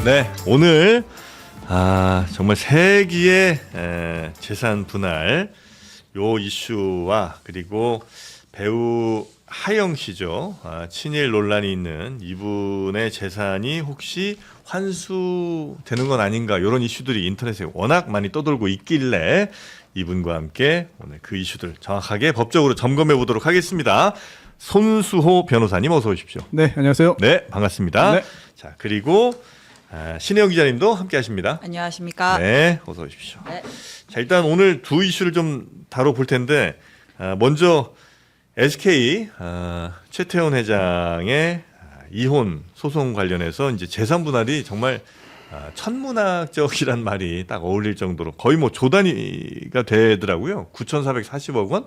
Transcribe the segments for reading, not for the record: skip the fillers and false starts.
네, 오늘 정말 세기의 재산 분할 요 이슈와 그리고 배우 하영 씨죠. 친일 논란이 있는 이분의 재산이 혹시 환수되는 건 아닌가 이런 이슈들이 인터넷에 워낙 많이 떠돌고 있길래 이분과 함께 오늘 그 이슈들 정확하게 법적으로 점검해 보도록 하겠습니다. 손수호 변호사님 어서 오십시오. 네, 안녕하세요. 네, 반갑습니다. 네. 자, 그리고 신혜영 기자님도 함께 하십니다. 안녕하십니까. 네, 어서 오십시오. 네. 자, 일단 오늘 두 이슈를 좀 다뤄볼 텐데 먼저 SK 최태원 회장의 이혼 소송 관련해서 이제 재산 분할이 정말 천문학적이란 말이 딱 어울릴 정도로 거의 뭐 조단위가 되더라고요. 9,440억 원.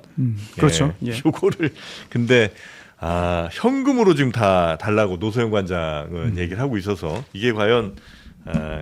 그렇죠. 예. 요거를 근데 현금으로 지금 다 달라고 노소영 관장은 얘기를 하고 있어서 이게 과연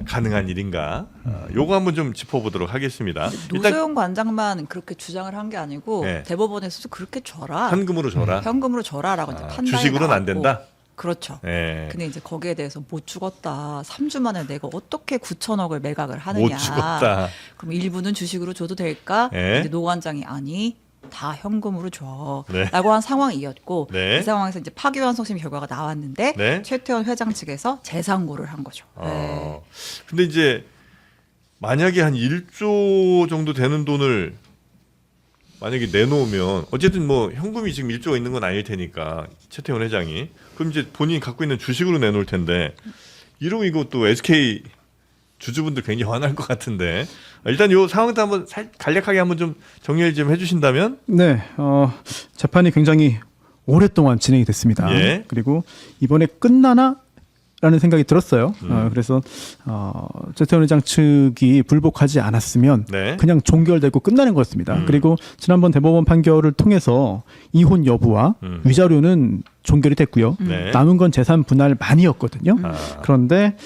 가능한 일인가? 요거 한번 좀 짚어보도록 하겠습니다. 노소영 관장만 그렇게 주장을 한 게 아니고 네. 대법원에서도 그렇게 줘라. 현금으로 줘라. 현금으로 줘라라고 이제 판단이 주식으로는 안 나왔고. 된다. 그렇죠. 네. 근데 이제 거기에 대해서 못 죽었다. 3주 만에 내가 어떻게 9천억을 매각을 하느냐. 못 죽었다. 그럼 일부는 주식으로 줘도 될까? 네. 이제 노 관장이 아니. 다 현금으로 줘. 네. 라고 한 상황이었고 네. 이 상황에서 이제 파기환송심 결과가 나왔는데 네. 최태원 회장 측에서 재상고를 한 거죠. 네. 근데 이제 만약에 한 1조 정도 되는 돈을 만약에 내놓으면 어쨌든 뭐 현금이 지금 1조가 있는 건 아닐 테니까 최태원 회장이 그럼 이제 본인이 갖고 있는 주식으로 내놓을 텐데 이러고 이거 또 SK 주주분들 굉장히 화날 것 같은데 일단 이 상황도 한번 간략하게 한번 좀 정리를 좀 해주신다면. 네, 재판이 굉장히 오랫동안 진행이 됐습니다. 예. 그리고 이번에 끝나나? 라는 생각이 들었어요. 그래서 최태원 회장 측이 불복하지 않았으면 네. 그냥 종결되고 끝나는 거였습니다. 그리고 지난번 대법원 판결을 통해서 이혼 여부와 위자료는 종결이 됐고요. 네. 남은 건 재산 분할만이었거든요. 그런데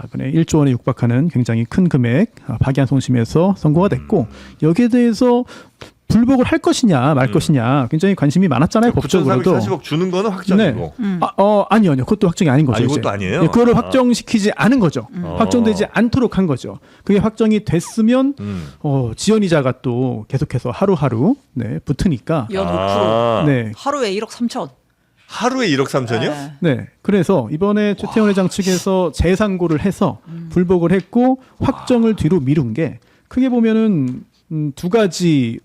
이번에 1조 원에 육박하는 굉장히 큰 금액 파기환송심에서 선고가 됐고 여기에 대해서 불복을 할 것이냐 말 것이냐 굉장히 관심이 많았잖아요. 법적으로도. 9,440억 주는 거는 확정이고. 네. 아니요. 그것도 확정이 아닌 거죠. 이것도 이제. 아니에요? 네, 그거를 확정시키지 않은 거죠. 확정되지 않도록 한 거죠. 그게 확정이 됐으면 지연이자가 또 계속해서 하루하루 붙으니까. 연 5%. 네. 하루에 1억 3천. 하루에 1억 3천이요? 네. 네. 그래서 이번에 최태원 회장 측에서 재상고를 해서 불복을 했고 확정을 뒤로 미룬 게 크게 보면은 두 가지의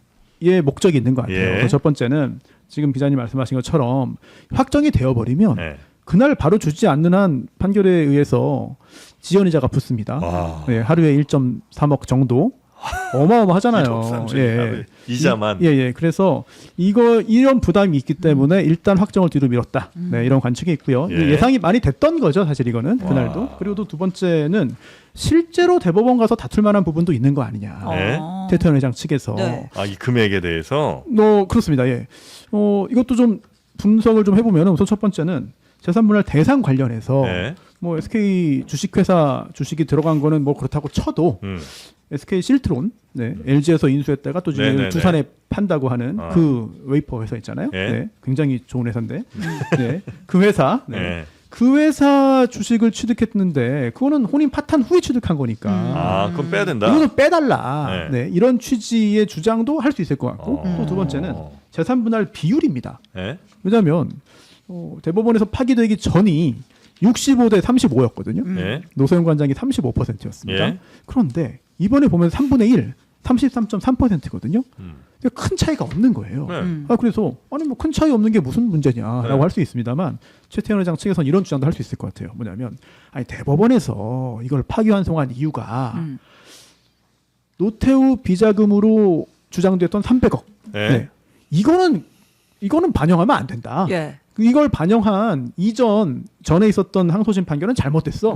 목적이 있는 것 같아요. 예. 그래서 첫 번째는 지금 기자님 말씀하신 것처럼 확정이 되어버리면 네. 그날 바로 주지 않는 한 판결에 의해서 지연이자가 붙습니다. 와. 네, 하루에 1.3억 정도. 어마어마하잖아요. 1억 3천이 하루에. 이자만. 예. 그래서 이런 부담이 있기 때문에 일단 확정을 뒤로 미뤘다. 네, 이런 관측이 있고요. 예. 예상이 많이 됐던 거죠, 사실 이거는 그날도. 와. 그리고 또 두 번째는 실제로 대법원 가서 다툴 만한 부분도 있는 거 아니냐. 네. 최태원 회장 측에서. 네. 이 금액에 대해서. 그렇습니다. 예. 이것도 좀 분석을 좀 해보면 우선 첫 번째는 재산분할 대상 관련해서 네. 뭐 SK 주식회사 주식이 들어간 거는 뭐 그렇다고 쳐도 SK 실트론, LG에서 인수했다가 또 지금 네네네. 두산에 판다고 하는 그 웨이퍼 회사 있잖아요. 네. 네, 굉장히 좋은 회사인데, 그 회사, 네. 그 회사 주식을 취득했는데 그거는 혼인 파탄 후에 취득한 거니까. 그럼 빼야 된다. 이거는 빼달라. 네. 네, 이런 취지의 주장도 할 수 있을 것 같고 또 두 번째는 재산 분할 비율입니다. 네. 왜냐하면 대법원에서 파기되기 전이 65대 35였거든요. 네. 노소영 관장이 35%였습니다. 예. 그런데 이번에 보면 3분의 1, 33.3%거든요. 큰 차이가 없는 거예요. 네. 그래서 뭐 큰 차이 없는 게 무슨 문제냐라고 네. 할 수 있습니다.만 최태원 회장 측에서는 이런 주장도 할 수 있을 것 같아요. 뭐냐면 대법원에서 이걸 파기환송한 이유가 노태우 비자금으로 주장됐던 300억. 네. 이거는 반영하면 안 된다. 예. 이걸 반영한 전에 있었던 항소심 판결은 잘못됐어.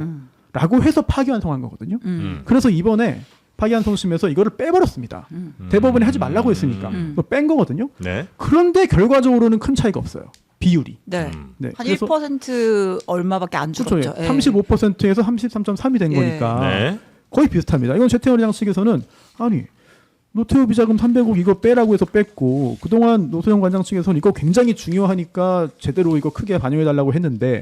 라고 해서 파기환송한 거거든요. 그래서 이번에 파기환송심에서 이거를 빼버렸습니다. 대법원이 하지 말라고 했으니까. 그거 뺀 거거든요. 네. 그런데 결과적으로는 큰 차이가 없어요. 비율이. 네. 네. 한 그래서 1% 얼마밖에 안 그렇죠. 줄었죠. 예. 35%에서 33.3이 된 예. 거니까 네. 거의 비슷합니다. 이건 최태원 회장 측에서는 노태우 비자금 300억 이거 빼라고 해서 뺐고 그동안 노소영 관장 측에서는 이거 굉장히 중요하니까 제대로 이거 크게 반영해달라고 했는데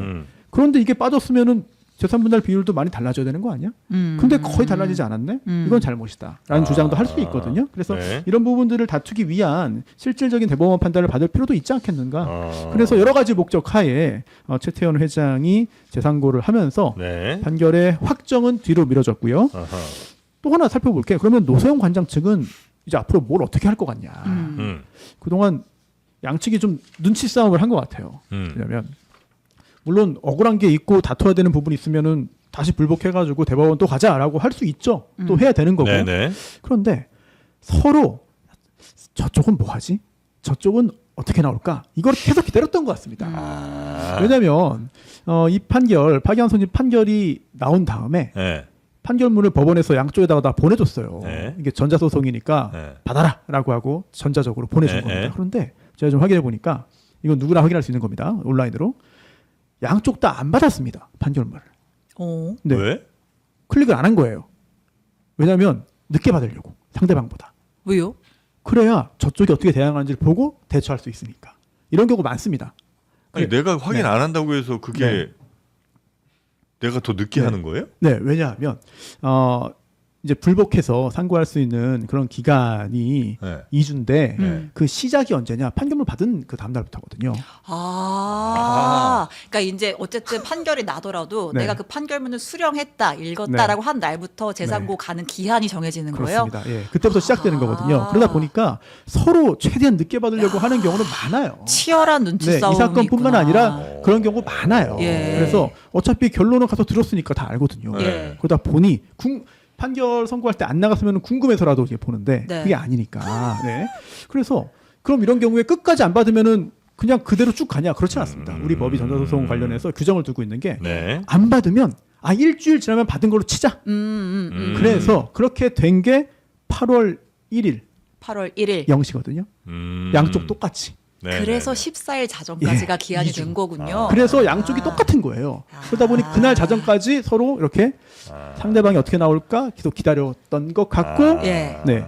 그런데 이게 빠졌으면은 재산 분할 비율도 많이 달라져야 되는 거 아니야? 근데 거의 달라지지 않았네? 이건 잘못이다라는 주장도 할 수 있거든요. 그래서 네. 이런 부분들을 다투기 위한 실질적인 대법원 판단을 받을 필요도 있지 않겠는가? 그래서 여러 가지 목적 하에 최태원 회장이 재상고를 하면서 네. 판결의 확정은 뒤로 미뤄졌고요. 아하. 또 하나 살펴볼게요. 그러면 노세훈 관장 측은 이제 앞으로 뭘 어떻게 할 것 같냐? 그동안 양측이 좀 눈치 싸움을 한 것 같아요. 왜냐하면 물론 억울한 게 있고 다퉈야 되는 부분이 있으면은 다시 불복해가지고 대법원 또 가자라고 할 수 있죠. 또 해야 되는 거고. 네네. 그런데 서로 저쪽은 뭐 하지? 저쪽은 어떻게 나올까? 이걸 계속 기다렸던 것 같습니다. 왜냐하면 이 판결 파기환 송심 판결이 나온 다음에 네. 판결문을 법원에서 양쪽에다가 다 보내줬어요. 네. 이게 전자소송이니까 네. 받아라라고 하고 전자적으로 보내준 네. 겁니다. 네. 그런데 제가 좀 확인해 보니까 이건 누구나 확인할 수 있는 겁니다. 온라인으로. 양쪽 다 안 받았습니다. 판결문을. 네. 왜? 클릭을 안 한 거예요. 왜냐하면 늦게 받으려고 상대방보다. 왜요? 그래야 저쪽이 어떻게 대응하는지를 보고 대처할 수 있으니까. 이런 경우 많습니다. 아니, 네. 내가 확인 네. 안 한다고 해서 그게 네. 내가 더 늦게 네. 하는 거예요? 네, 왜냐하면 이제 불복해서 상고할 수 있는 그런 기간이 네. 2주인데 네. 그 시작이 언제냐? 판결문 받은 그 다음 날부터거든요. 그러니까 이제 어쨌든 판결이 나더라도 네. 내가 그 판결문을 수령했다, 읽었다라고 한 날부터 재상고 가는 기한이 정해지는 거예요. 그렇습니다. 예, 그때부터 시작되는 거거든요. 그러다 보니까 서로 최대한 늦게 받으려고 하는 경우는 많아요. 치열한 눈치 네, 싸움이 이 사건뿐만 있구나. 아니라 그런 경우 많아요. 예. 그래서 어차피 결론은 가서 들었으니까 다 알거든요. 예. 그러다 보니 판결 선고할 때 안 나갔으면 궁금해서라도 이제 보는데 네. 그게 아니니까. 네. 그래서 그럼 이런 경우에 끝까지 안 받으면은 그냥 그대로 쭉 가냐? 그렇지 않습니다. 우리 법이 전자소송 관련해서 규정을 두고 있는 게 안 네. 받으면 일주일 지나면 받은 걸로 치자. 그래서 그렇게 된 게 8월 1일 8월 1일. 0시거든요. 양쪽 똑같이. 네, 그래서 네, 14일 자정까지가 예, 기한이 2주. 된 거군요. 그래서 양쪽이 똑같은 거예요. 그러다 보니 그날 자정까지 서로 이렇게 상대방이 어떻게 나올까 계속 기다렸던 것 같고, 예. 네,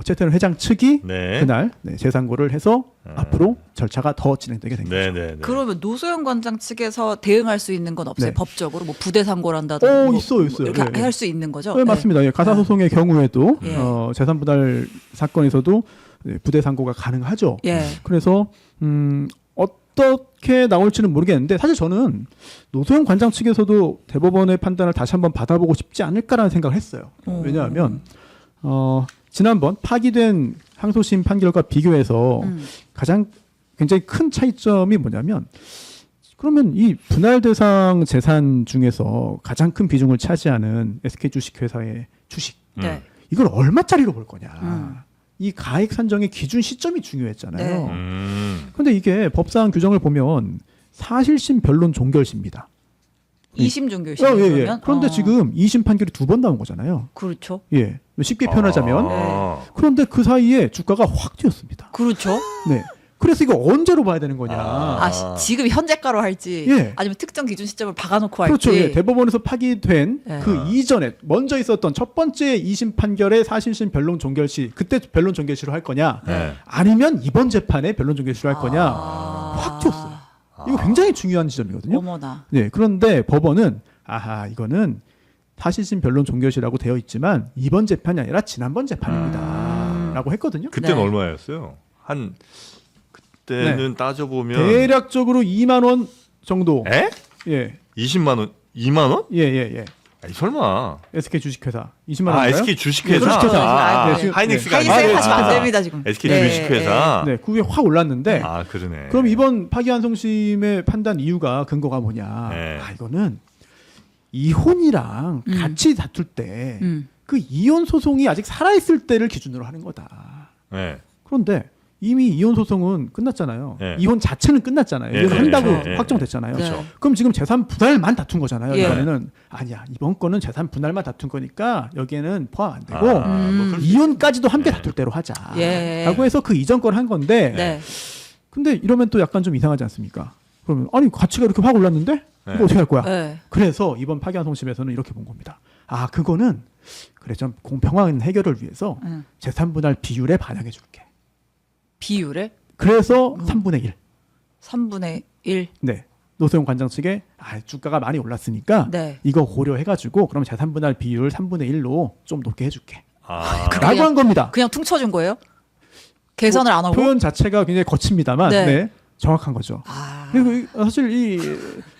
최태원 회장 측이 네. 그날 재상고를 해서 앞으로 절차가 더 진행되게 된 네, 거죠. 네, 네. 그러면 노소영 관장 측에서 대응할 수 있는 건 없어요? 네. 법적으로 뭐 부대 상고란다든지 있어요. 이렇게 네. 할 수 있는 거죠? 네, 맞습니다. 예, 가사소송의 경우에도 예. 재산 분할 사건에서도 부대 상고가 가능하죠. 예. 그래서 어떻게 나올지는 모르겠는데 사실 저는 노소영 관장 측에서도 대법원의 판단을 다시 한번 받아보고 싶지 않을까라는 생각을 했어요. 왜냐하면 지난번 파기된 항소심 판결과 비교해서 가장 굉장히 큰 차이점이 뭐냐면 그러면 이 분할 대상 재산 중에서 가장 큰 비중을 차지하는 SK 주식회사의 주식 네. 이걸 얼마짜리로 볼 거냐. 이 가액 산정의 기준 시점이 중요했잖아요. 네. 그런데 이게 법상 규정을 보면 사실심 변론 종결시입니다. 2심 종결심 예. 그러면? 그런데 지금 2심 판결이 2번 나온 거잖아요. 그렇죠. 예. 쉽게 표현하자면 아. 그런데 그 사이에 주가가 확 뛰었습니다. 그렇죠. 네. 그래서 이거 언제로 봐야 되는 거냐. 지금 현재가로 할지 예. 아니면 특정 기준 시점을 박아놓고 그렇죠. 할지. 예. 대법원에서 파기된 예. 그 이전에 먼저 있었던 첫 번째 2심 판결의 사실심 변론 종결시 그때 변론 종결시로 할 거냐 네. 아니면 이번 재판에 변론 종결시로 할 거냐 확 튀었어요. 이거 굉장히 중요한 지점이거든요. 어머나. 네. 그런데 법원은 이거는 사실심 변론 종결시라고 되어 있지만 이번 재판이 아니라 지난번 재판입니다. 라고 했거든요. 그때는 네. 얼마였어요? 그때는 따져보면 대략적으로 2만 원 정도. 에? 예. 20만 원? 2만 원? 예. 아니, 설마. SK 주식회사 20만 원인가요? SK 주식회사. 주식회사. 네, 지금- 지금- 하이닉스가 하이닉스 아니고. 하시면 안 됩니다 지금. SK 예, 주식회사. 네, 그게 확 올랐는데 아, 그러네. 그럼 이번 파기환송심의 판단 이유가 근거가 뭐냐? 네. 이거는 이혼이랑 같이 다툴 때 그 이혼 소송이 아직 살아 있을 때를 기준으로 하는 거다. 네. 그런데 이미 이혼 소송은 끝났잖아요. 네. 이혼 자체는 끝났잖아요. 네, 이혼한다고 네, 네, 확정됐잖아요. 그렇죠. 그럼 지금 재산 분할만 다툰 거잖아요. 예. 이번에는 아니야. 이번 거는 재산 분할만 다툰 거니까 여기에는 포함 안 되고 뭐 그럴 수 이혼까지도 함께 네. 다툴 때로 하자. 예. 라고 해서 그 이전 걸 한 건데 네. 근데 이러면 또 약간 좀 이상하지 않습니까? 그러면 아니 가치가 이렇게 확 올랐는데 네. 이거 어떻게 할 거야? 네. 그래서 이번 파기환송심에서는 이렇게 본 겁니다. 그거는 그래 좀 공평한 해결을 위해서 재산 분할 비율에 반영해 줄게. 비율에 그래서 3분의 1. 3분의 1. 네. 노소영 관장 측에 주가가 많이 올랐으니까 네. 이거 고려해가지고 그럼 재산 분할 비율 3분의 1로 좀 높게 해줄게. 그거 라고 그냥- 한 겁니다. 그냥 퉁쳐준 거예요? 계산을 안 하고? 표현 자체가 굉장히 거칩니다만 네. 네, 정확한 거죠. 아. 그리고 사실 이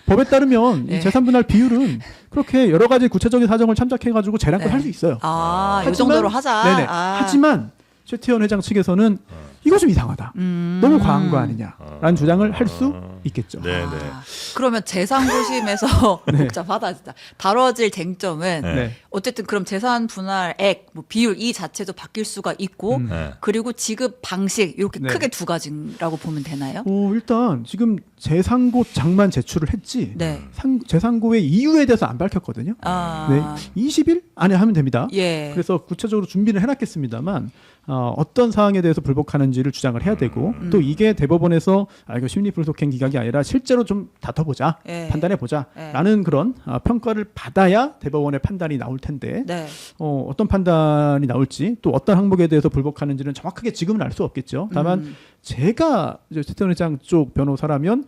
법에 따르면 네. 이 재산 분할 비율은 그렇게 여러 가지 구체적인 사정을 참작해가지고 재량권 네. 할 수 있어요. 아, 요 하지만- 정도로 하자. 네네. 아. 하지만 최태원 회장 측에서는 이거 좀 이상하다. 너무 과한 거 아니냐라는 주장을 할 수 있겠죠. 네, 네. 아, 그러면 재산고심에서 네. 복잡하다 진짜. 다뤄질 쟁점은 네. 네. 어쨌든 그럼 재산 분할액, 뭐 비율 이 자체도 바뀔 수가 있고 네. 그리고 지급 방식 이렇게 네. 크게 두 가지라고 보면 되나요? 일단 지금 재산고장만 제출을 했지 네. 재산고의 이유에 대해서 안 밝혔거든요. 아. 네. 20일 안에 하면 됩니다. 예. 그래서 구체적으로 준비를 해놨겠습니다만 어떤 사항에 대해서 불복하는지를 주장을 해야 되고 또 이게 대법원에서 이거 심리불속행 기각이 아니라 실제로 좀 다퉈보자, 예. 판단해보자라는 그런 평가를 받아야 대법원의 판단이 나올 텐데 네. 어떤 판단이 나올지 또 어떤 항목에 대해서 불복하는지는 정확하게 지금은 알 수 없겠죠. 다만 제가 이제 최태원 회장 쪽 변호사라면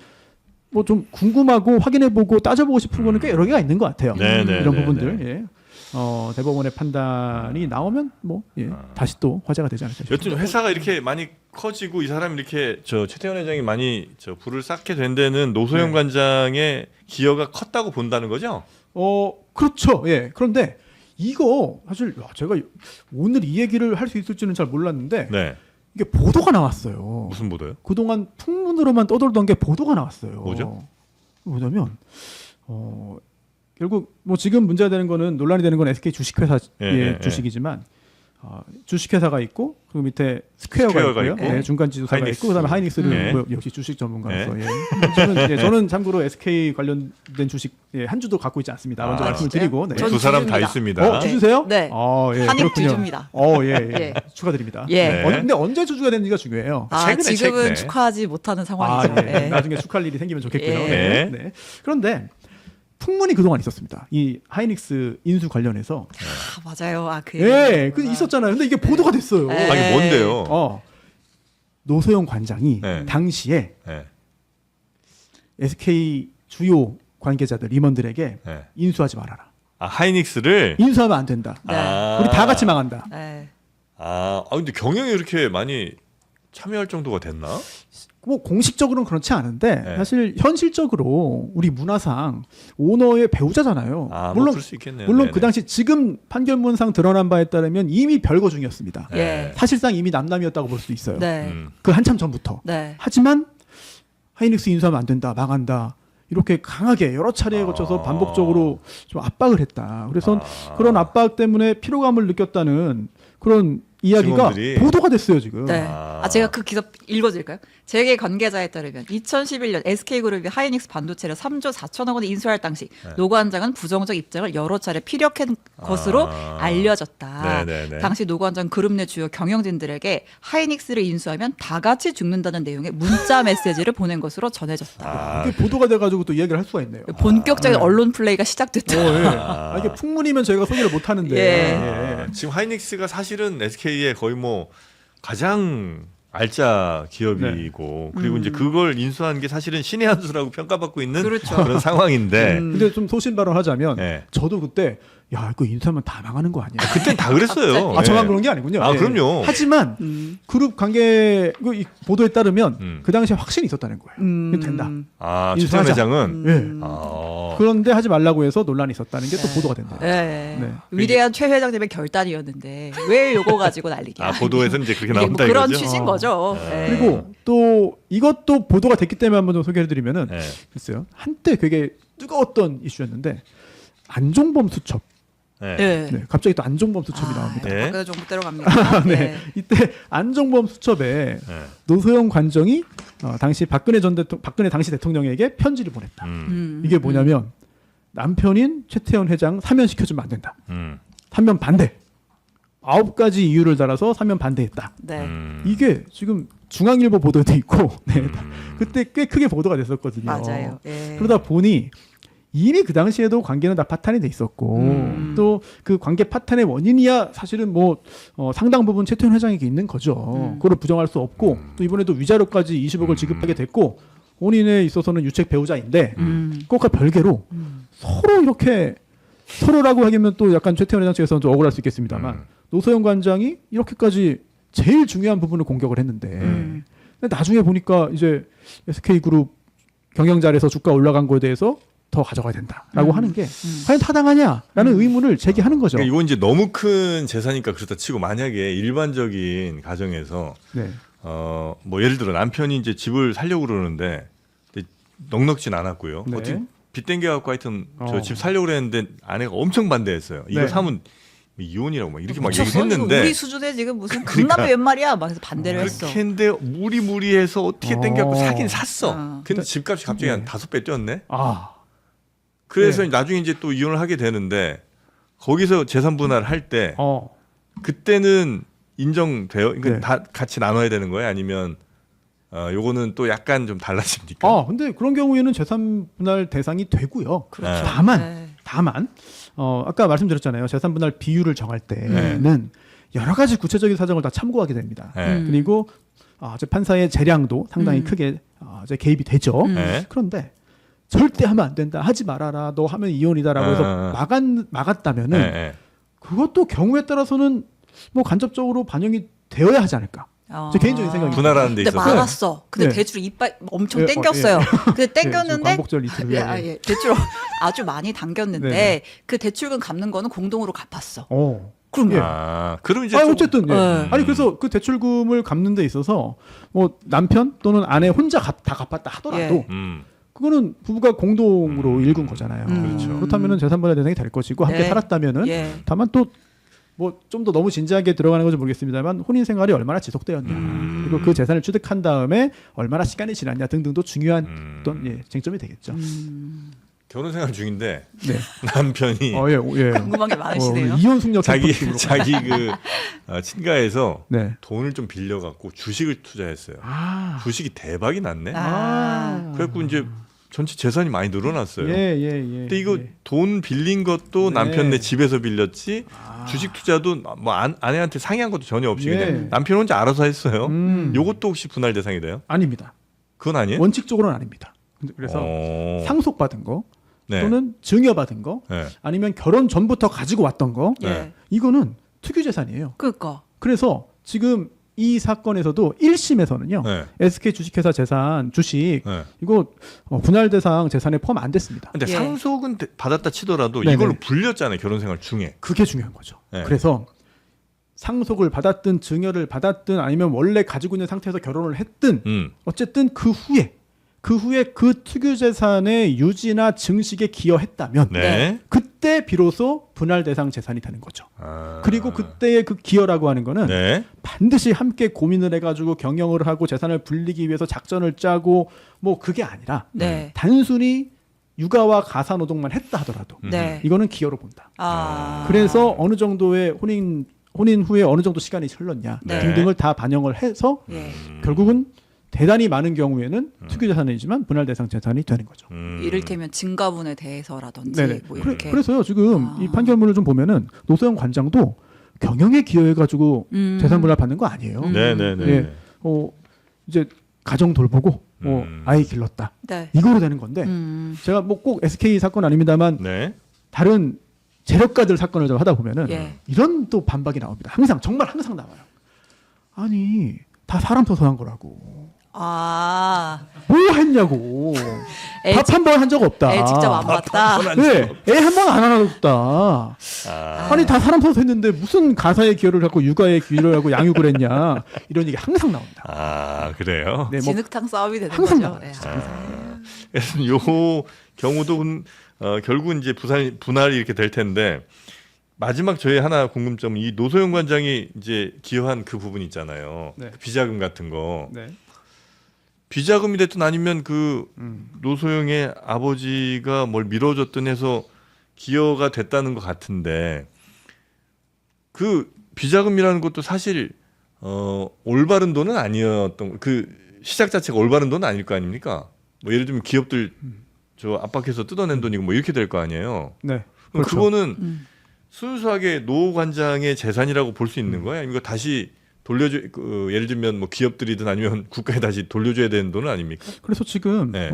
뭐 좀 궁금하고 확인해보고 따져보고 싶은 거는 꽤 여러 개가 있는 것 같아요. 네, 네, 이런 네, 부분들. 네. 예. 대법원의 판단이 나오면 뭐 다시 또 화제가 되지 않을까 싶습니다. 여튼 회사가 이렇게 많이 커지고 이 사람이 이렇게 최태원 회장이 많이 불을 쌓게 된 데는 노소영 네. 관장의 기여가 컸다고 본다는 거죠? 그렇죠. 예. 그런데 이거 사실 제가 오늘 이 얘기를 할 수 있을지는 잘 몰랐는데 네. 이게 보도가 나왔어요. 무슨 보도요? 그동안 풍문으로만 떠돌던 게 보도가 나왔어요. 뭐죠? 뭐냐면 결국 뭐 지금 문제가 되는 거는 논란이 되는 건 SK 주식회사의 예. 주식이지만 주식회사가 있고 그 밑에 스퀘어가 스퀘어가 있고요. 있고, 네, 중간지주사가 하이닉스. 있고 그다음에 하이닉스는 예. 뭐 역시 주식 전문가라서 저는 참고로 SK 관련된 주식 한 주도 갖고 있지 않습니다. 먼저 말씀을 진짜요? 드리고 네. 전 두 사람 다 주주입니다. 있습니다. 주주세요? 네. 예, 한입 그렇군요. 주주입니다. 예. 예. 축하드립니다. 예. 네. 근데 언제 주주가 되는지가 중요해요. 최근에, 지금은 최근에. 축하하지 못하는 상황이죠. 예. 예. 나중에 축하할 일이 생기면 좋겠고요. 예. 네. 네. 그런데 풍문이 그동안 있었습니다. 이 하이닉스 인수 관련해서. 맞아요. 그 예, 그 있었잖아요. 근데 이게 보도가 됐어요. 네. 이게 뭔데요? 노소영 관장이 네. 당시에 네. SK 주요 관계자들 임원들에게 네. 인수하지 말아라. 하이닉스를 인수하면 안 된다. 네. 우리 다 같이 망한다. 네. 근데 경영이 이렇게 많이 참여할 정도가 됐나? 뭐 공식적으로는 그렇지 않은데 네. 사실 현실적으로 우리 문화상 오너의 배우자잖아요. 뭐 물론 그럴 수 있겠네요. 물론 네네. 그 당시 지금 판결문상 드러난 바에 따르면 이미 별거 중이었습니다. 예. 사실상 이미 남남이었다고 볼 수도 있어요. 네. 그 한참 전부터. 네. 하지만 하이닉스 인수하면 안 된다, 망한다. 이렇게 강하게 여러 차례에 거쳐서 반복적으로 좀 압박을 했다. 그래서 그런 압박 때문에 피로감을 느꼈다는 그런 이야기가 직원들이. 보도가 됐어요 지금. 네. 제가 그 기사 읽어드릴까요? 재계 관계자에 따르면 2011년 SK그룹이 하이닉스 반도체를 3조 4천억 원에 인수할 당시 노 관장은 부정적 입장을 여러 차례 피력한 것으로 알려졌다. 네네네. 당시 노 관장 그룹 내 주요 경영진들에게 하이닉스를 인수하면 다 같이 죽는다는 내용의 문자 메시지를 보낸 것으로 전해졌다. 이게 보도가 돼가지고 또 이야기를 할 수가 있네요. 본격적인 언론 플레이가 시작됐다. 이게 풍문이면 저희가 소개를 못 하는데. 예. 지금 하이닉스가 사실은 SK의 거의 뭐 가장 알짜 기업이고 그리고 이제 그걸 인수한 게 사실은 신의 한 수라고 평가받고 있는 그렇죠. 런 상황인데 근데 좀 소신 발언하자면 네. 저도 그때 이거 인수하면 다 망하는 거 아니야? 그땐 다 그랬어요. 저만 네. 그런 게 아니군요. 그럼요. 하지만 그룹 관계 이 보도에 따르면 그 당시에 확신이 있었다는 거예요. 이거 된다. 최태원 인수하자. 회장은 예. 그런데 하지 말라고 해서 논란이 있었다는 게 또 보도가 된다. 네. 네. 위대한 최 회장님의 결단이었는데 왜 요거 가지고 난리냐. 보도에서 이제 그렇게 이게 뭐 나온다 그런 이거죠. 취지인 거죠. 네. 그리고 또 이것도 보도가 됐기 때문에 한번 좀 소개해드리면은 네. 글쎄요 한때 되게 뜨거웠던 이슈였는데 안종범 수첩. 네. 네. 네, 갑자기 또 안종범 수첩이 나옵니다. 네. 박근혜 정부 때로 갑니다. 네. 이때 안종범 수첩에 네. 노소영 관정이 당시 박근혜 당시 대통령에게 편지를 보냈다. 이게 뭐냐면 남편인 최태원 회장 사면시켜주면 안 된다. 사면 반대. 9가지 이유를 달아서 사면 반대했다. 네. 이게 지금 중앙일보 보도도 있고 네, 그때 꽤 크게 보도가 됐었거든요. 맞아요. 예. 그러다 보니 이미 그 당시에도 관계는 다 파탄이 돼 있었고 또 그 관계 파탄의 원인이야 사실은 뭐 상당 부분 최태원 회장에게 있는 거죠. 그걸 부정할 수 없고 또 이번에도 위자료까지 20억을 지급하게 됐고 본인에 있어서는 유책 배우자인데 음. 그것과 별개로 서로 이렇게 서로라고 하기면 또 약간 최태원 회장 측에서는 좀 억울할 수 있겠습니다만 노소영 관장이 이렇게까지 제일 중요한 부분을 공격을 했는데 근데 나중에 보니까 이제 SK그룹 경영자리에서 주가 올라간 거에 대해서 더 가져가야 된다라고 하는 게 과연 타당하냐라는 의문을 제기하는 거죠. 그러니까 이건 이제 너무 큰 재산이니까 그렇다 치고 만약에 일반적인 가정에서 네. 뭐 예를 들어 남편이 이제 집을 살려고 그러는데 넉넉진 않았고요. 네. 어떻게 빚 땡겨갖고 하여튼 저 어. 집 살려고 그랬는데 아내가 엄청 반대했어요. 이거 네. 사면 이혼이라고 막 이렇게 막 미쳤어? 얘기했는데 우리 수준에 지금 무슨 그러니까. 강남이 웬 말이야? 막 해서 반대를 했어. 그렇게 했는데 무리무리해서 어떻게 땡겨갖고 사긴 샀어. 어. 근데 집값이 갑자기 한 네. 5배 뛰었네. 아, 그래서 네. 나중에 이제 또 이혼을 하게 되는데 거기서 재산 분할을 할 때 그때는 인정돼요? 그러니까 네. 다 같이 나눠야 되는 거예요? 아니면 요거는 또 약간 좀 달라집니까? 근데 그런 경우에는 재산 분할 대상이 되고요. 그렇죠. 다만 아까 말씀드렸잖아요. 재산 분할 비율을 정할 때는 여러 가지 구체적인 사정을 다 참고하게 됩니다. 네. 그리고 이제 판사의 재량도 상당히 크게 이제 개입이 되죠. 네. 그런데 절대 하면 안 된다. 하지 말아라. 너 하면 이혼이다라고 해서 막았다면은 네, 네. 그것도 경우에 따라서는 뭐 간접적으로 반영이 되어야 하지 않을까. 제 개인적인 생각입니다. 분할하는 데 근데 있어서 막았어. 근데 네. 대출 이빨 엄청 예, 땡겼어요. 근데 지금 땡겼는데 광복절 이틀 후에. 대출 아주 많이 당겼는데 네. 그 대출금 갚는 거는 공동으로 갚았어. 예. 그럼 그럼 이제 어쨌든 예. 네. 아니 그래서 그 대출금을 갚는 데 있어서 뭐 남편 또는 아내 혼자 다 갚았다 하더라도 예. 그거는 부부가 공동으로 일군 거잖아요. 그렇죠. 그렇다면은 재산분할 대상이 될 것이고 함께 예. 살았다면은 예. 다만 또 뭐 좀 더 너무 진지하게 들어가는 건지 모르겠습니다만 혼인 생활이 얼마나 지속되었냐 그리고 그 재산을 취득한 다음에 얼마나 시간이 지났냐 등등도 중요한 어떤 쟁점이 되겠죠. 결혼 생활 중인데 네. 남편이 예. 궁금한 게 많으시네요. 이혼 숙녀 자기 캠프 자기 그 친가에서 네. 돈을 좀 빌려갖고 주식을 투자했어요. 아. 주식이 대박이 났네. 아. 그래갖고 이제 전체 재산이 많이 늘어났어요. 예. 근데 이거 돈 빌린 것도 네. 남편네 집에서 빌렸지 주식 투자도 뭐 아내한테 상의한 것도 전혀 없이 예. 그냥 남편 혼자 알아서 했어요. 음. 요것도 혹시 분할 대상이 돼요? 아닙니다. 그건 아니에요? 원칙적으로는 아닙니다. 그래서 상속받은 거 네. 또는 증여받은 거 네. 아니면 결혼 전부터 가지고 왔던 거 예. 이거는 특유재산이에요. 그러니까 그래서 지금 이 사건에서도 1심에서는요. 네. SK 주식회사 재산 주식 네. 이거 분할 대상 재산에 포함 안 됐습니다. 근데 예. 상속은 받았다 치더라도 네네. 이걸로 불렸잖아요. 결혼 생활 중에. 그게 중요한 거죠. 네. 그래서 상속을 받았든 증여를 받았든 아니면 원래 가지고 있는 상태에서 결혼을 했든 어쨌든 그 후에 그 특유재산의 유지나 증식에 기여했다면 네. 그때 비로소 분할 대상 재산이 되는 거죠. 아. 그리고 그때의 그 기여라고 하는 거는 네. 반드시 함께 고민을 해가지고 경영을 하고 재산을 불리기 위해서 작전을 짜고 뭐 그게 아니라 네. 단순히 육아와 가사 노동만 했다 하더라도 네. 이거는 기여로 본다. 아. 그래서 어느 정도의 혼인 후에 어느 정도 시간이 흘렀냐 네. 등등을 다 반영을 해서 예. 결국은 대단히 많은 경우에는 특유재산이지만 분할 대상 재산이 되는 거죠. 이를테면 증가분에 대해서라든지 네네. 뭐 이렇게 그래서요 지금 이 판결문을 좀 보면은 노소영 관장도 경영에 기여해가지고 재산 분할 받는 거 아니에요. 네네네. 예. 이제 가정 돌보고 아이 길렀다 네. 이거로 되는 건데 제가 뭐 꼭 SK 사건 아닙니다만 네. 다른 재력가들 사건을 좀 하다 보면은 예. 이런 또 반박이 나옵니다. 정말 항상 나와요. 아니 다 사람 써서 한 거라고. 아. 뭐 했냐고. 애 밥 한 번 한 적 없다. 애 직접 안 봤다. 네, 애 한 번 안 하나 없다. 아니 다 사람 써서 했는데 무슨 가사의 기여를 갖고 육아에 기여를 하고 양육을 했냐 이런 얘기 항상 나옵니다. 아 그래요. 네, 뭐 진흙탕 싸움이 되는 항상 거죠. 나와요. 예. 그래서 요 경우도 결국 이제 분할이 이렇게 될 텐데 마지막 저희 하나 궁금점은 이 노소영 관장이 이제 기여한 그 부분 있잖아요. 네. 그 비자금 같은 거. 네. 비자금이 됐든 아니면 그 노소영의 아버지가 뭘 밀어줬든 해서 기여가 됐다는 것 같은데 그 비자금이라는 것도 사실 올바른 돈은 아니었던 그 시작 자체가 올바른 돈은 아닐 거 아닙니까? 뭐 예를 들면 기업들 저 압박해서 뜯어낸 돈이고 뭐 이렇게 될 거 아니에요. 네. 그럼 그렇죠. 그거는 순수하게 노 관장의 재산이라고 볼 수 있는 거예요? 아니면 이거 다시 돌려줘 예를 들면 뭐 기업들이든 아니면 국가에 다시 돌려줘야 되는 돈은 아닙니까? 그래서 지금 네.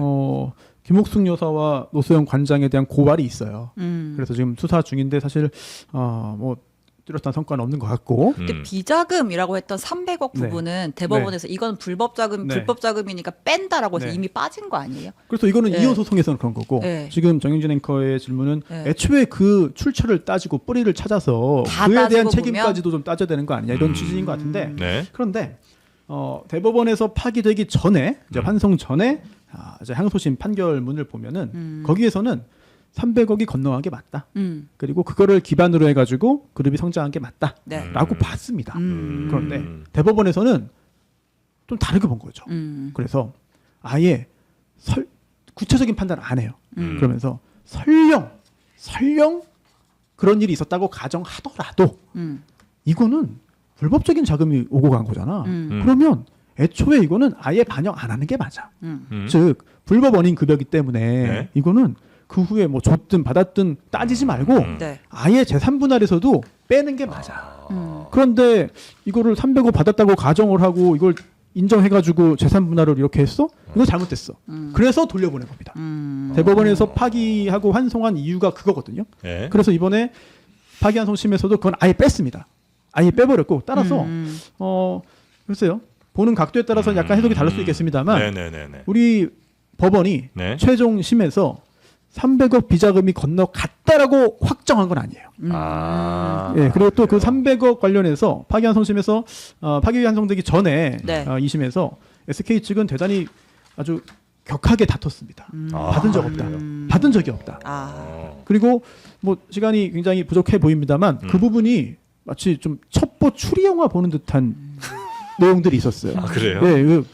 김옥숙 여사와 노소영 관장에 대한 고발이 있어요. 그래서 지금 수사 중인데 사실 뭐 뚜렷한 성과는 없는 것 같고. 근데 비자금이라고 했던 300억 네. 부분은 대법원에서 이건 불법 자금, 네. 불법 자금이니까 뺀다라고 해서 네. 이미 빠진 거 아니에요? 그래서 이거는 네. 이혼 소송에서는 그런 거고 네. 지금 정영진 앵커의 질문은 네. 애초에 그 출처를 따지고 뿌리를 찾아서 다 그에 대한 따지고 책임까지도 좀 따져야 되는 거 아니냐 이런 취지인 것 같은데 네. 그런데 대법원에서 파기되기 전에 이제 환송 전에 이제 항소심 판결문을 보면은 거기에서는 300억이 건너간 게 맞다. 그리고 그거를 기반으로 해가지고 그룹이 성장한 게 맞다라고 네. 봤습니다. 그런데 대법원에서는 좀 다르게 본 거죠. 그래서 아예 구체적인 판단을 안 해요. 그러면서 설령 그런 일이 있었다고 가정하더라도 이거는 불법적인 자금이 오고 간 거잖아. 그러면 애초에 이거는 아예 반영 안 하는 게 맞아. 즉 불법 원인 급여기 때문에 네. 이거는 그 후에 뭐 줬든 받았든 따지지 말고 네. 아예 재산 분할에서도 빼는 게 맞아. 그런데 이거를 300억 받았다고 가정을 하고 이걸 인정해가지고 재산 분할을 이렇게 했어? 이거 잘못됐어. 그래서 돌려보낸 겁니다. 대법원에서 파기하고 환송한 이유가 그거거든요. 네. 그래서 이번에 파기환송심에서도 그건 아예 뺐습니다. 아예 빼버렸고 따라서 글쎄요. 보는 각도에 따라서 약간 해석이 다를 수 있겠습니다만 네네네네. 우리 법원이 네. 최종 심에서 300억 비자금이 건너갔다라고 확정한 건 아니에요. 예, 그리고 또 그 300억 관련해서 파기환송심에서 파기환송되기 전에 네. 2심에서 SK 측은 대단히 아주 격하게 다퉜습니다. 받은 적 없다. 받은 적이 없다. 그리고 뭐 시간이 굉장히 부족해 보입니다만 그 부분이 마치 좀 첩보 추리 영화 보는 듯한 내용들이 있었어요. 아, 그래요? 네, 그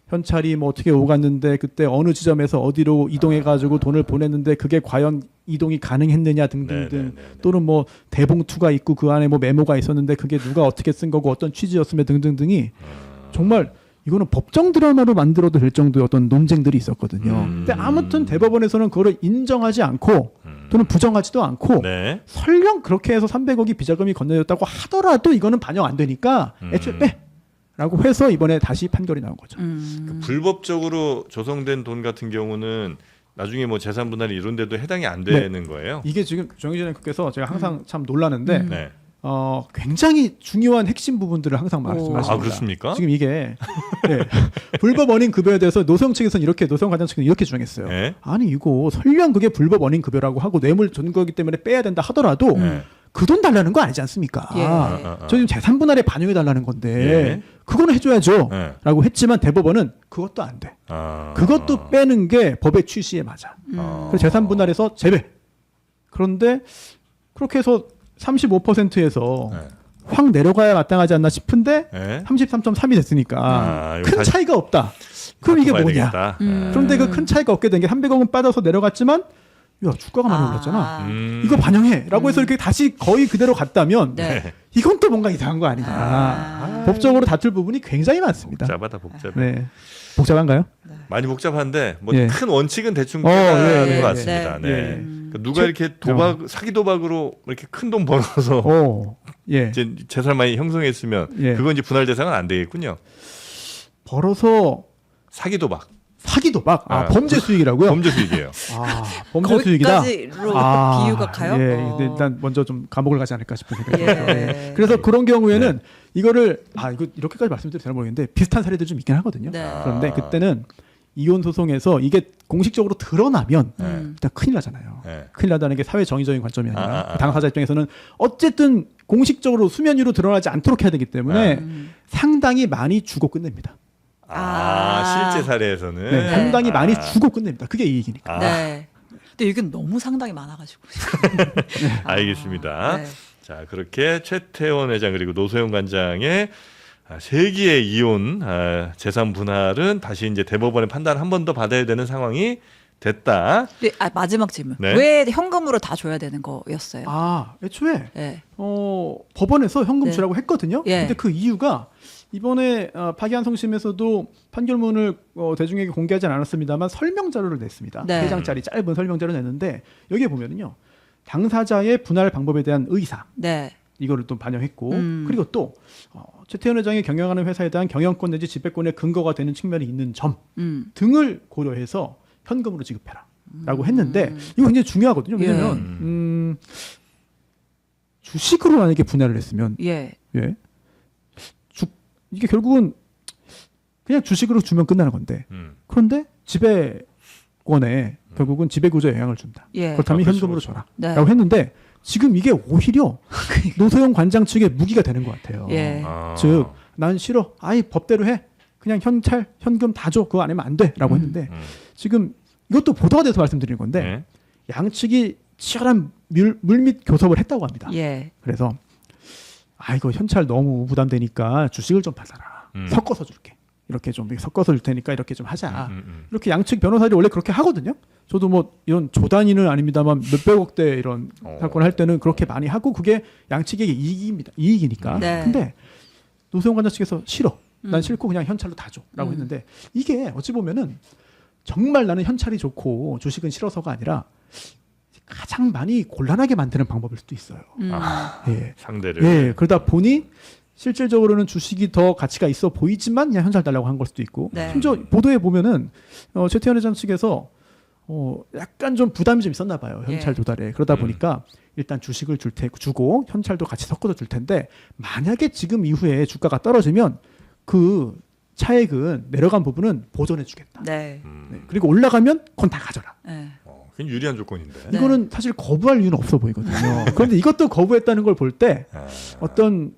현찰이 뭐 어떻게 오갔는데 그때 어느 지점에서 어디로 이동해가지고 돈을 보냈는데 그게 과연 이동이 가능했느냐 등등등 네네네네. 또는 뭐 대봉투가 있고 그 안에 뭐 메모가 있었는데 그게 누가 어떻게 쓴 거고 어떤 취지였으며 등등등이 정말 이거는 법정 드라마로 만들어도 될 정도의 어떤 논쟁들이 있었거든요. 근데 아무튼 대법원에서는 그거를 인정하지 않고 또는 부정하지도 않고 네. 설령 그렇게 해서 300억이 비자금이 건너졌다고 하더라도 이거는 반영 안 되니까 애초에 빼라고 해서 이번에 다시 판결이 나온 거죠. 그 불법적으로 조성된 돈 같은 경우는 나중에 뭐 재산 분할이 이런데도 해당이 안 되는 거예요. 이게 지금 정의진 앵커께서 제가 항상 참 놀라는데 네. 굉장히 중요한 핵심 부분들을 항상 말씀하십니다. 아, 그렇습니까? 지금 이게 네, 불법 원인 급여에 대해서 노소영 측에서는 이렇게 노소영 관장 측은 이렇게 주장했어요. 네. 아니 이거 설령 그게 불법 원인 급여라고 하고 뇌물 전거기 때문에 빼야 된다 하더라도 네. 그 돈 달라는 거 아니지 않습니까? 예. 저 지금 재산 분할에 반영해 달라는 건데 예. 그거는 해줘야죠. 네. 라고 했지만 대법원은 그것도 안 돼. 그것도 빼는 게 법의 취지에 맞아. 그래서 재산 분할에서 제외. 그런데 그렇게 해서 35%에서 네. 확 내려가야 마땅하지 않나 싶은데 네. 33.3이 됐으니까 이거 큰 다시 차이가 없다. 그럼 이게 바꿔봐야 뭐냐? 되겠다. 그런데 그 큰 차이가 없게 된 게 300억은 빠져서 내려갔지만 야 주가가 많이 올랐잖아. 이거 반영해라고 해서 이렇게 다시 거의 그대로 갔다면 네. 이건 또 뭔가 이상한 거 아니냐. 법적으로 다툴 부분이 굉장히 많습니다. 복잡하다 복잡해. 네. 복잡한가요? 많이 복잡한데 뭐 예. 큰 원칙은 대충 예, 깨달은 예, 것 같습니다. 예. 네. 예. 그러니까 누가 이렇게 사기 도박으로 이렇게 큰 돈 벌어서 예. 이제 재산 많이 형성했으면 예. 그건 이제 분할 대상은 안 되겠군요. 벌어서 사기 도박, 사기 도박, 범죄 수익이라고요? 범죄 수익이에요. 범죄 수익이다. 거기까지로 비유가 가요? 예, 근데 일단 먼저 좀 감옥을 가지 않을까 싶은 생각이 예. 들어요. 예. 그래서 그런 경우에는 이거를 이거 이렇게까지 말씀드려도 되나 모르겠는데 비슷한 사례들 좀 있긴 하거든요. 네. 그런데 그때는 이혼 소송에서 이게 공식적으로 드러나면 일단 큰일 나잖아요. 네. 큰일 나다는 게 사회 정의적인 관점이 아니라 아. 당사자 입장에서는 어쨌든 공식적으로 수면 위로 드러나지 않도록 해야 되기 때문에 상당히 많이 주고 끝냅니다. 실제 사례에서는 네, 상당히 많이 주고 끝냅니다. 그게 이익이니까. 네. 근데 이건 너무 상당히 많아가지고. 알겠습니다. 네. 자, 그렇게 최태원 회장 그리고 노소영 관장의 세기의 이혼 재산 분할은 다시 이제 대법원의 판단 한 번 더 받아야 되는 상황이 됐다. 네, 마지막 질문. 네. 왜 현금으로 다 줘야 되는 거였어요? 애초에 네. 법원에서 현금 네. 주라고 했거든요. 예. 근데 그 이유가 이번에 파기환송심에서도 판결문을 대중에게 공개하지 않았습니다만 설명 자료를 냈습니다. 네. 3장짜리 짧은 설명 자료를 냈는데 여기에 보면은요. 당사자의 분할 방법에 대한 의사, 네. 이거를 또 반영했고 그리고 또 최태원 회장이 경영하는 회사에 대한 경영권 내지 지배권의 근거가 되는 측면이 있는 점 등을 고려해서 현금으로 지급해라라고 했는데 이거 굉장히 중요하거든요. 왜냐하면 주식으로 만약에 분할을 했으면 이게 결국은 그냥 주식으로 주면 끝나는 건데 그런데 지배권에 결국은 지배구조에 영향을 준다. 그렇다면 현금으로 줘라 라고 했는데 지금 이게 오히려 노소영 관장 측의 무기가 되는 것 같아요. 즉 난 싫어. 아이 법대로 해. 그냥 현금 다 줘. 그거 안 하면 안 돼. 라고 했는데 지금 이것도 보도가 돼서 말씀드리는 건데 양측이 치열한 물밑 교섭을 했다고 합니다. 그래서 이거 현찰 너무 부담되니까 주식을 좀 받아라. 섞어서 줄게. 이렇게 좀 섞어서 줄 테니까 이렇게 좀 하자. 이렇게 양측 변호사들이 원래 그렇게 하거든요. 저도 뭐 이런 조 단위는 아닙니다만 몇백억대 이런 사건을 할 때는 그렇게 많이 하고 그게 양측에게 이익이니까. 근데 노세훈 관장 측에서 싫어. 난 싫고 그냥 현찰로 다 줘라고 했는데 이게 어찌 보면은 정말 나는 현찰이 좋고 주식은 싫어서가 아니라 가장 많이 곤란하게 만드는 방법일 수도 있어요. 상대를. 그러다 보니 실질적으로는 주식이 더 가치가 있어 보이지만 그냥 현찰 달라고 한 걸 수도 있고 심지어 보도에 보면은 최태원 회장 측에서 약간 좀 부담이 좀 있었나 봐요. 현찰 조달에. 그러다 보니까 일단 주식을 주고 현찰도 같이 섞어서 줄 텐데 만약에 지금 이후에 주가가 떨어지면 그 차액은 내려간 부분은 보존해 주겠다. 그리고 올라가면 그건 다 가져라. 그건 유리한 조건인데. 이거는 사실 거부할 이유는 없어 보이거든요. 그런데 이것도 거부했다는 걸 볼 때 어떤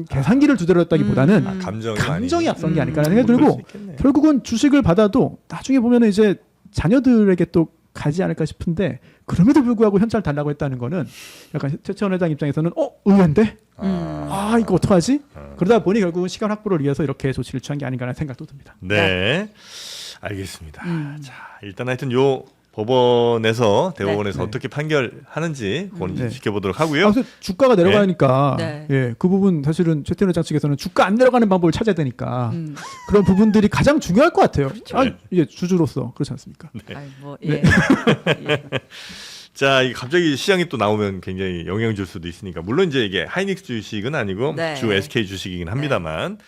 계산기를 두드렸다기보다는 감정이 앞선 게 아닐까라는 생각이 들고 결국은 주식을 받아도 나중에 보면 이제 자녀들에게 또 가지 않을까 싶은데 그럼에도 불구하고 현찰 달라고 했다는 거는 약간 최태원 회장 입장에서는 의외인데 이거 어떡하지? 그러다 보니 결국은 시간 확보를 위해서 이렇게 조치를 취한 게 아닌가라는 생각도 듭니다. 네. 알겠습니다. 자, 일단 하여튼 요 법원에서 대법원에서 어떻게 판결하는지 그건 지켜보도록 하고요. 그래서 주가가 내려가니까 그 부분 사실은 최태원 회장 측에서는 주가 안 내려가는 방법을 찾아야 되니까 그런 부분들이 가장 중요할 것 같아요. 이게 주주로서 그렇지 않습니까? 자, 이게 갑자기 시장이 또 나오면 굉장히 영향 줄 수도 있으니까 물론 이제 이게 하이닉스 주식은 아니고 주 SK 주식이긴 합니다만